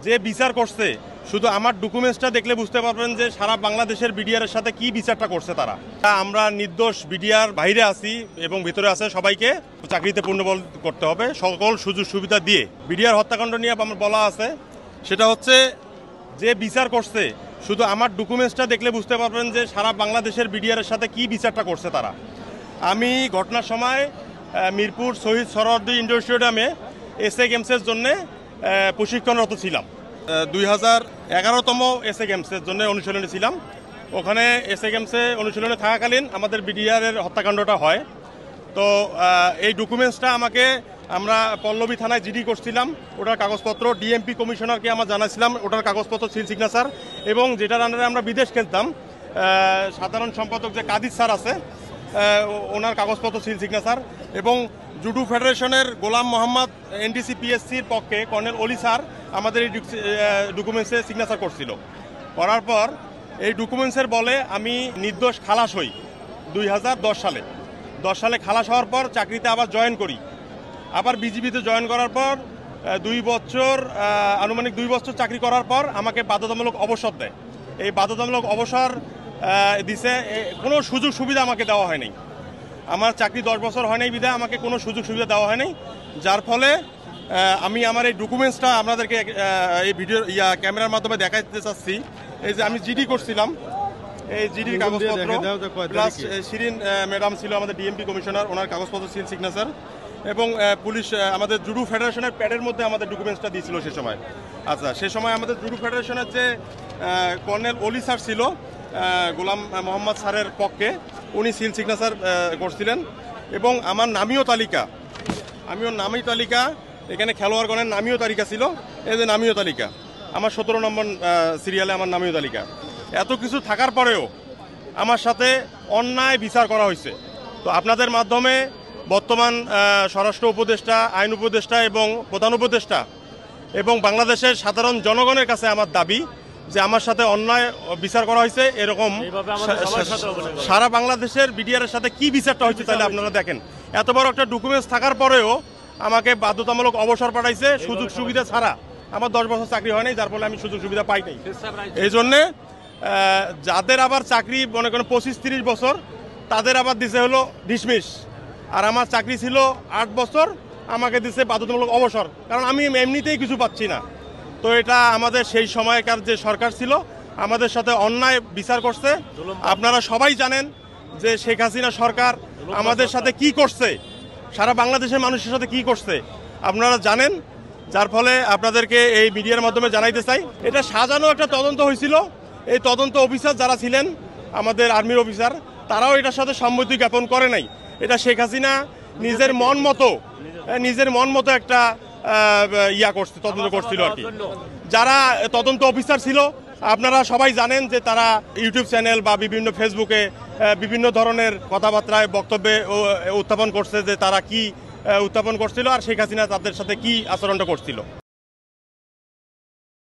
যে বিচার করছে শুধু আমার ডকুমেন্টসটা দেখলে বুঝতে পারবেন যে সারা বাংলাদেশের বিডিআর সাথে কি বিচারটা করছে তারা। আমরা নির্দোষ বিডিআর বাইরে আছি এবং ভিতরে আছে, সবাইকে চাকরিতে পূর্ণবল করতে হবে সকল সুযোগ সুবিধা দিয়ে। বিডিআর হত্যাকাণ্ড নিয়ে আমার বলা আছে, সেটা হচ্ছে যে বিচার করছে শুধু আমার ডকুমেন্টসটা দেখলে বুঝতে পারবেন যে সারা বাংলাদেশের বিডিআর সাথে কি বিচারটা করছে তারা। আমি ঘটনার সময় মিরপুর শহীদ সোহরাওয়ার্দী ইনডোর স্টেডিয়ামে এসএ গেমসের জন্য প্রশিক্ষণরত ছিলাম। 2011তম এসএ গেমসের জন্য অনুশীলনে ছিলাম। ওখানে এসএ গেমসে অনুশীলনে থাকাকালীন আমাদের বিডিআরের হত্যাকাণ্ডটা হয়। তো এই ডকুমেন্টসটা আমরা পল্লবী থানায় জিডি করছিলাম, ওটার কাগজপত্র ডিএমপি কমিশনারকে আমরা জানাইছিলাম, ওটার কাগজপত্র সিল সিগনেচার, এবং যেটার আন্ডারে আমরা বিদেশ খেলতাম সাধারণ সম্পাদক যে কাদির স্যার আছে ওনার কাগজপত্র সিল সিগনেচার, এবং জুডো ফেডারেশনের গোলাম মোহাম্মদ এনডিসি পিএসসির পক্ষে কর্নেল অলি স্যার আমাদের এই ডকুমেন্টসে সিগনেচার করছিল। করার পর এই ডকুমেন্টসের বলে আমি নির্দোষ খালাস হই 2010 সালে। 10 সালে খালাস হওয়ার পর চাকরিতে আবার জয়েন করি। আবার বিজিবিতে জয়েন করার পর 2 বছর আনুমানিক 2 বছর চাকরি করার পর আমাকে বাধ্যতামূলক অবসর দেয়। এই বাধ্যতামূলক অবসর দিছে, কোনো সুযোগ সুবিধা আমাকে দেওয়া হয়নি। আমার চাকরি 10 বছর হয় নাই বিধায় আমাকে কোনো সুযোগ সুবিধা দেওয়া হয়নি, যার ফলে আমি আমার এই ডকুমেন্টসটা আপনাদেরকে এই ভিডিও ক্যামেরার মাধ্যমে দেখাতে চাচ্ছি। এই যে আমি জিডি করছিলাম, এই জিডির কাগজপত্র প্লাস শিরিন ম্যাডাম ছিল আমাদের ডিএমপি কমিশনার, ওনার কাগজপত্র সিল সিগনেচার, এবং পুলিশ আমাদের জুডো ফেডারেশনের প্যাডের মধ্যে আমাদের ডকুমেন্টসটা দিয়েছিল সে সময়। আচ্ছা, সে সময় আমাদের জুডো ফেডারেশনের যে কর্নেল অলি স্যার ছিল গোলাম মোহাম্মদ স্যারের পক্ষে, উনি সিল সিগনেচার করছিলেন, এবং আমার নামীয় তালিকা, এখানে খেলোয়াড়গণের নামীয় তালিকা ছিল, এই যে নামীয় তালিকা আমার 17 নম্বর সিরিয়ালে আমার নামীয় তালিকা। এত কিছু থাকার পরেও আমার সাথে অন্যায় বিচার করা হয়েছে। তো আপনাদের মাধ্যমে বর্তমান স্বরাষ্ট্র উপদেষ্টা, আইন উপদেষ্টা এবং প্রধান উপদেষ্টা এবং বাংলাদেশের সাধারণ জনগণের কাছে আমার দাবি যে আমার সাথে অন্যায় বিচার করা হয়েছে, এরকম সারা বাংলাদেশের বিডিআরের সাথে কি বিচারটা হয়েছে তাহলে আপনারা দেখেন। এত বড় একটা ডকুমেন্টস থাকার পরেও আমাকে বাধ্যতামূলক অবসর পাঠাইছে সুযোগ সুবিধা ছাড়া। আমার 10 বছর চাকরি হয় নাই, যার ফলে আমি সুযোগ সুবিধা পাই নাই। এই জন্যে যাদের আবার চাকরি মনে করেন 25-30 বছর, তাদের আবার দিছে হলো ডিসমিস, আর আমার চাকরি ছিল 8 বছর, আমাকে দিছে বাধ্যতামূলক অবসর, কারণ আমি এমনিতেই কিছু পাচ্ছি না। তো এটা আমাদের সেই সময়কার যে সরকার ছিল আমাদের সাথে অন্যায় বিচার করছে। আপনারা সবাই জানেন যে শেখ হাসিনা সরকার আমাদের সাথে কি করছে, সারা বাংলাদেশের মানুষের সাথে কি করছে আপনারা জানেন, যার ফলে আপনাদেরকে এই মিডিয়ার মাধ্যমে জানাইতে চাই। এটা সাজানো একটা তদন্ত হয়েছিল, এই তদন্ত অফিসার যারা ছিলেন আমাদের আর্মির অফিসার, তারাও এটার সাথে সম্মতি জ্ঞাপন করে নাই। এটা শেখ হাসিনা নিজের মন মতো একটা করছে, তদন্ত করছিল আর কি। যারা তদন্ত অফিসার ছিল আপনারা সবাই জানেন যে তারা ইউটিউব চ্যানেল বা বিভিন্ন ফেসবুকে বিভিন্ন ধরনের কথাবার্তায় বক্তব্যে উত্থাপন করছে যে তারা কি উত্থাপন করছিল আর শেখ হাসিনা তাদের সাথে কি আচরণটা করছিল।